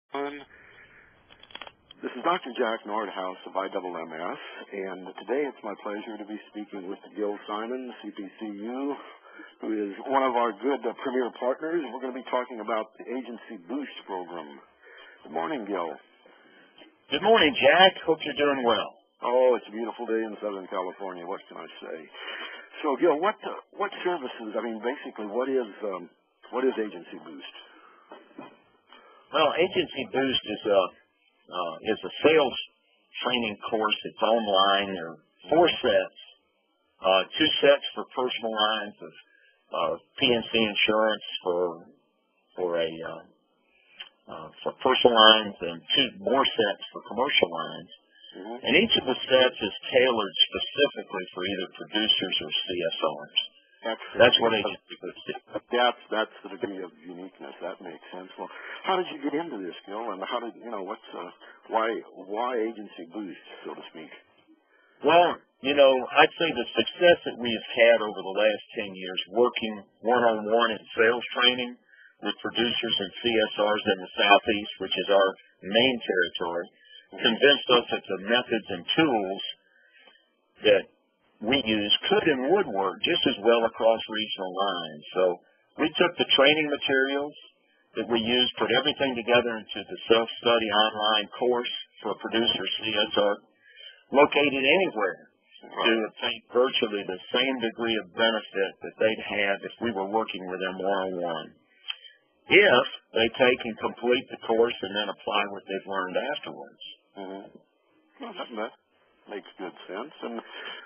This is Dr. Jack Nordhaus of IMMS, and today it's my pleasure to be speaking with Gil Simon, CPCU, who is one of our good premier partners. We're going to be talking about the AgencyBoost program. Good morning, Gil. Good morning, Jack. Hope you're doing well. Oh, it's a beautiful day in Southern California. What can I say? So, Gil, what services? I mean, basically, what is AgencyBoost? Well, AgencyBoost is a sales training course. It's online. There are 4 sets, 2 sets for personal lines of PNC insurance for personal lines, and 2 more sets for commercial lines. Mm-hmm. And each of the sets is tailored specifically for either producers or CSRs. That's what AgencyBoost is. That's the degree of uniqueness. That makes sense. Well, how did you get into this, Gil? And how did why AgencyBoost, so to speak? Well, I'd say the success that we've had over the last 10 years working one-on-one in sales training with producers and CSRs in the Southeast, which is our main territory, convinced us that the methods and tools that we use could and would work just as well across regional lines. So we took the training materials that we used, put everything together into the self-study online course for a producer CSR located anywhere to obtain virtually the same degree of benefit that they'd have if we were working with them one-on-one, if they take and complete the course and then apply what they've learned afterwards. Mm-hmm. Well, that makes good sense. And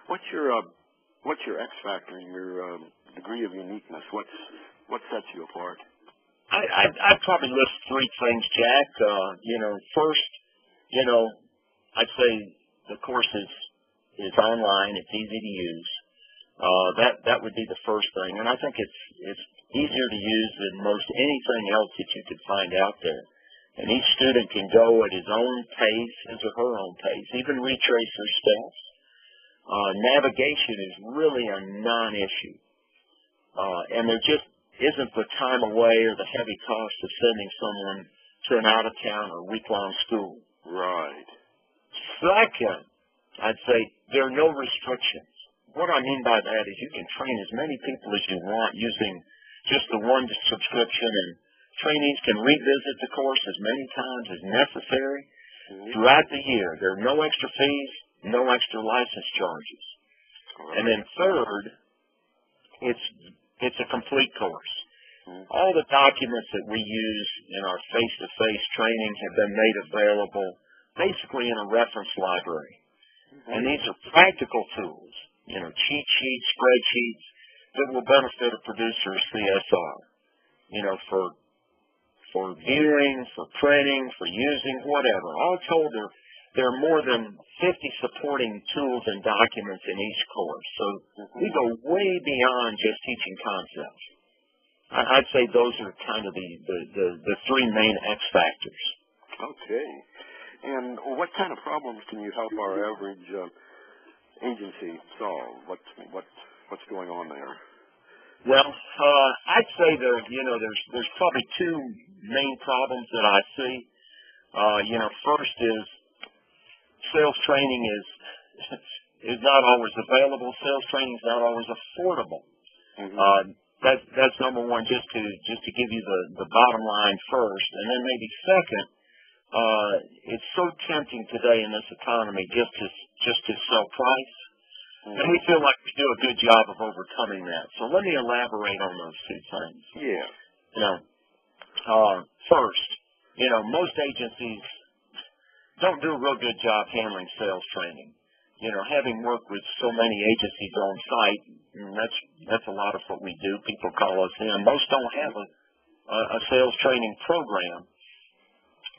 what's your X factor, your degree of uniqueness? What sets you apart? I'd probably list 3 things, Jack. First, I'd say the course is online. It's easy to use. That would be the first thing. And I think it's easier to use than most anything else that you could find out there. And each student can go at his own pace, his or her own pace, even retrace their steps. Navigation is really a non-issue. And there just isn't the time away or the heavy cost of sending someone to an out-of-town or week-long school. Right. Second, I'd say there are no restrictions. What I mean by that is you can train as many people as you want using just the one subscription, and trainees can revisit the course as many times as necessary throughout the year. There are no extra fees, no extra license charges. And then third, it's a complete course. All the documents that we use in our face-to-face training have been made available basically in a reference library. And these are practical tools, cheat sheets, spreadsheets that will benefit a producer or CSR, for viewing, for printing, for using, whatever. All told, there are more than 50 supporting tools and documents in each course. So we go way beyond just teaching concepts. I'd say those are kind of the 3 main X factors. Okay. And what kind of problems can you help our average agency solve? What's going on there? Well, I'd say there's probably 2 main problems that I see. First is sales training is not always available. Sales training is not always affordable. That's number one. Just to give you the bottom line first, and then maybe second, it's so tempting today in this economy just to sell price. And we feel like we do a good job of overcoming that. So let me elaborate on those 2 things. Yeah. First, most agencies don't do a real good job handling sales training. Having worked with so many agencies on site, that's a lot of what we do. People call us in. Most don't have a sales training program.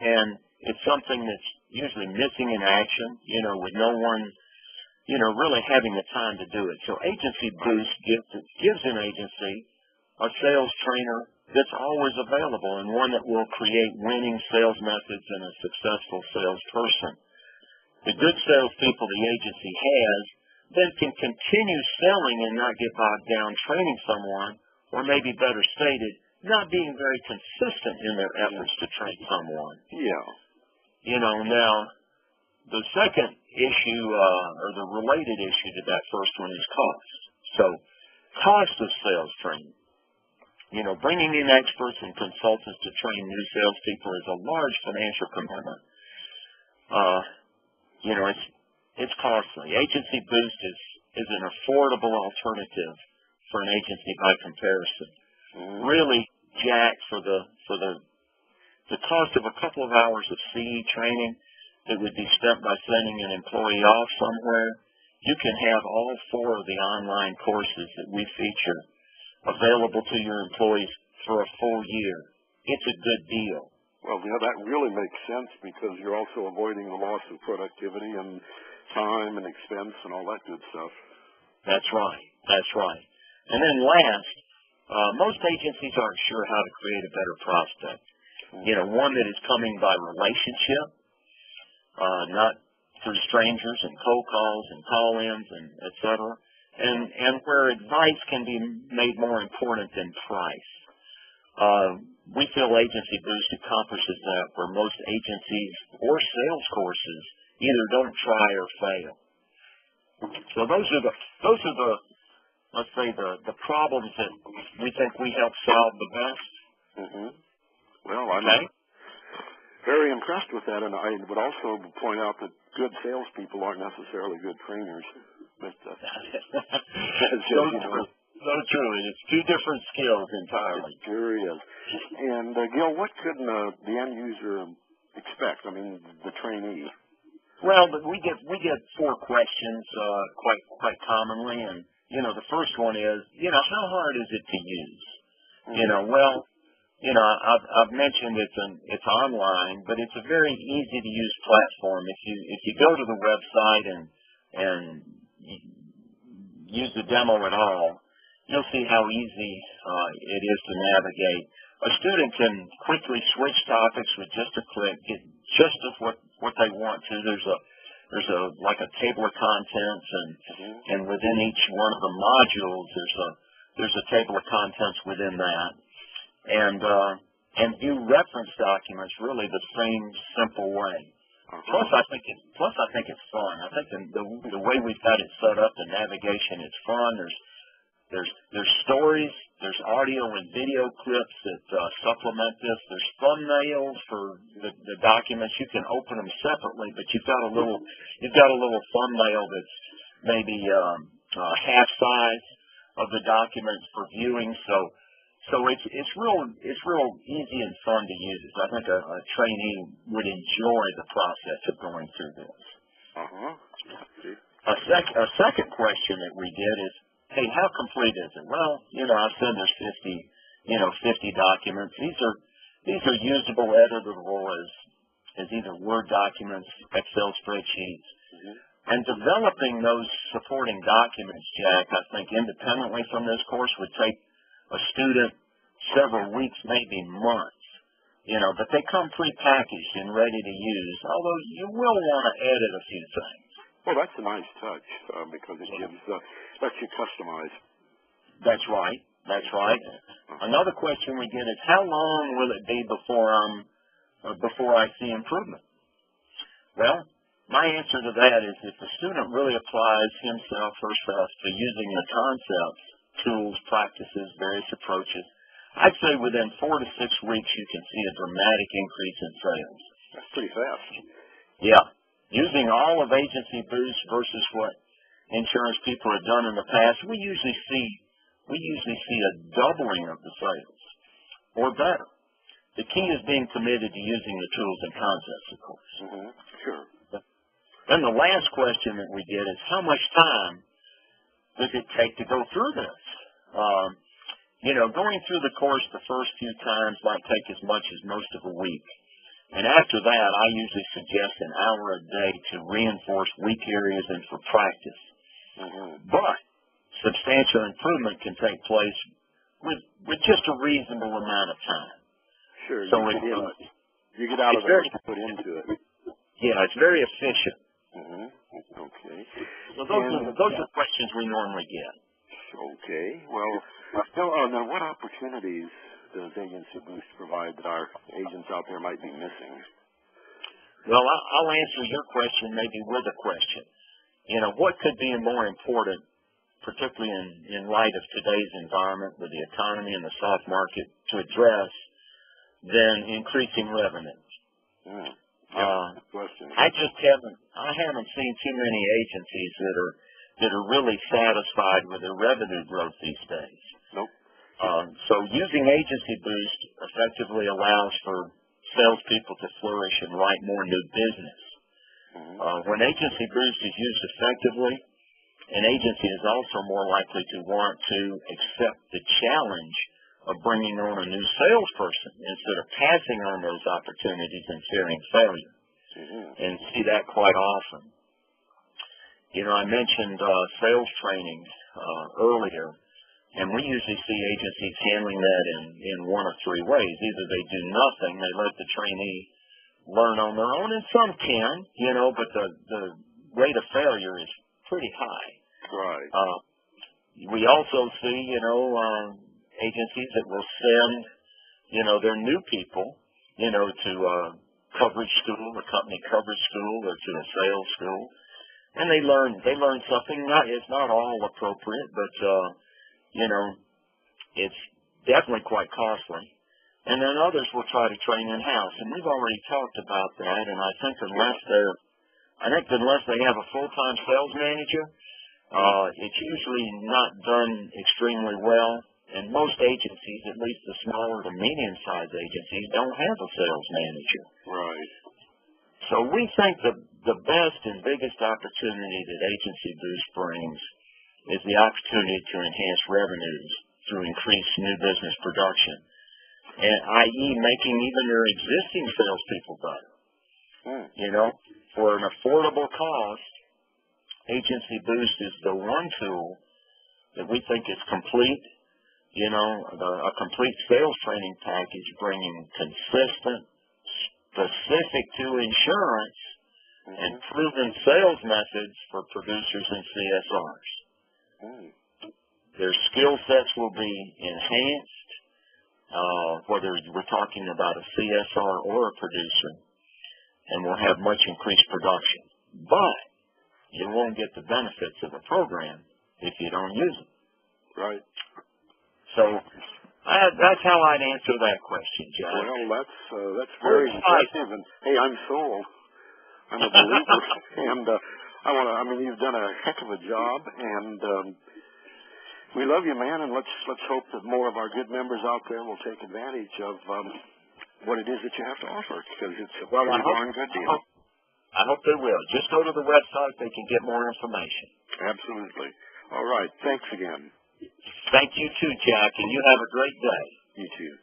And it's something that's usually missing in action, with no one really having the time to do it. So AgencyBoost gives an agency a sales trainer that's always available and one that will create winning sales methods and a successful salesperson. The good salespeople the agency has then can continue selling and not get bogged down training someone, or maybe better stated, not being very consistent in their efforts to train someone. Yeah. You know, now, the second issue, or the related issue to that first one is cost. So, cost of sales training. You know, bringing in experts and consultants to train new salespeople is a large financial commitment. You know, it's costly. AgencyBoost is an affordable alternative for an agency by comparison. Really, Jack, for the cost of a couple of hours of CE training that would be spent by sending an employee off somewhere, you can have all 4 of the online courses that we feature available to your employees for a full year. It's a good deal. Well, yeah, that really makes sense because you're also avoiding the loss of productivity and time and expense and all that good stuff. That's right. That's right. And then last, most agencies aren't sure how to create a better prospect. You know, one that is coming by relationship, not through strangers and cold calls and call-ins and et cetera, and where advice can be made more important than price. We feel AgencyBoost accomplishes that where most agencies or sales courses either don't try or fail. So those are the let's say the problems that we think we help solve the best. Well, I'm very impressed with that, and I would also point out that good salespeople aren't necessarily good trainers. But, so true. It's 2 different skills entirely. It sure is. And, Gil, what could the end user expect? I mean, the trainee. Well, but we get 4 questions quite commonly, and you know, the first one is, you know, how hard is it to use? You know, well, you know, I've mentioned it's online, but it's a very easy to use platform. If you go to the website and use the demo at all, you'll see how easy it is to navigate. A student can quickly switch topics with just a click, get just what they want to. There's like a table of contents, and within each one of the modules there's a table of contents within that, and view reference documents really the same simple way. Plus I think it's fun. I think the way we've got it set up, the navigation is fun. There's stories, there's audio and video clips that supplement this. There's thumbnails for the documents. You can open them separately, but you've got a little thumbnail that's maybe half size of the document for viewing. So it's real easy and fun to use. I think a trainee would enjoy the process of going through this. A second question that we get is, hey, how complete is it? Well, you know, I said there's 50 documents. These are usable, editable as either Word documents, Excel spreadsheets. And developing those supporting documents, Jack, I think independently from this course would take a student several weeks, maybe months. You know, but they come pre-packaged and ready to use, although you will want to edit a few things. Well, that's a nice touch because it lets you customize. That's right. That's right. Another question we get is, how long will it be before I see improvement? Well, my answer to that is if the student really applies himself herself to using the concepts, tools, practices, various approaches, I'd say within 4 to 6 weeks you can see a dramatic increase in sales. That's pretty fast. Yeah. Using all of AgencyBoost versus what insurance people have done in the past, we usually see a doubling of the sales, or better. The key is being committed to using the tools and concepts, of course. Sure. Then the last question that we get is, how much time does it take to go through this? You know, going through the course the first few times might take as much as most of a week. And after that, I usually suggest an hour a day to reinforce weak areas and for practice. But substantial improvement can take place with just a reasonable amount of time. Sure. So you get out of there and put into it. Yeah, it's very efficient. Okay. So those are questions we normally get. Okay. Well, now what opportunities does AgencyBoost provide that our agents out there might be missing? Well, I'll answer your question maybe with a question. You know, what could be more important, particularly in light of today's environment with the economy and the soft market, to address than increasing revenues? Good question. I haven't seen too many agencies that are really satisfied with their revenue growth these days. Nope. So using AgencyBoost effectively allows for salespeople to flourish and write more new business. When AgencyBoost is used effectively, an agency is also more likely to want to accept the challenge of bringing on a new salesperson instead of passing on those opportunities and fearing failure. And see that quite often. You know, I mentioned sales training earlier, and we usually see agencies handling that in one of three ways. Either they do nothing, they let the trainee learn on their own, and some can, you know, but the rate of failure is pretty high. Right. We also see, you know, agencies that will send, you know, their new people, you know, to coverage school, a company coverage school, or to a sales school, and they learn something. It's not all appropriate, but you know, it's definitely quite costly. And then others will try to train in-house, and we've already talked about that. And I think unless they have a full-time sales manager, it's usually not done extremely well. And most agencies, at least the smaller to medium-sized agencies, don't have a sales manager. Right. So we think the best and biggest opportunity that AgencyBoost brings is the opportunity to enhance revenues through increased new business production, and i.e. making even your existing salespeople better. You know, for an affordable cost, AgencyBoost is the one tool that we think is complete. You know, a complete sales training package bringing consistent, specific to insurance, and proven sales methods for producers and CSRs. Their skill sets will be enhanced, whether we're talking about a CSR or a producer, and will have much increased production. But you won't get the benefits of the program if you don't use it. Right. So that's how I'd answer that question, Jack. Well, that's very impressive, and hey, I'm sold. I'm a believer, and I mean, you've done a heck of a job, and we love you, man. And let's hope that more of our good members out there will take advantage of what it is that you have to offer, because it's a pretty darn good deal. I hope they will. Just go to the website; they can get more information. Absolutely. All right. Thanks again. Thank you too, Jack, and you have a great day. You too.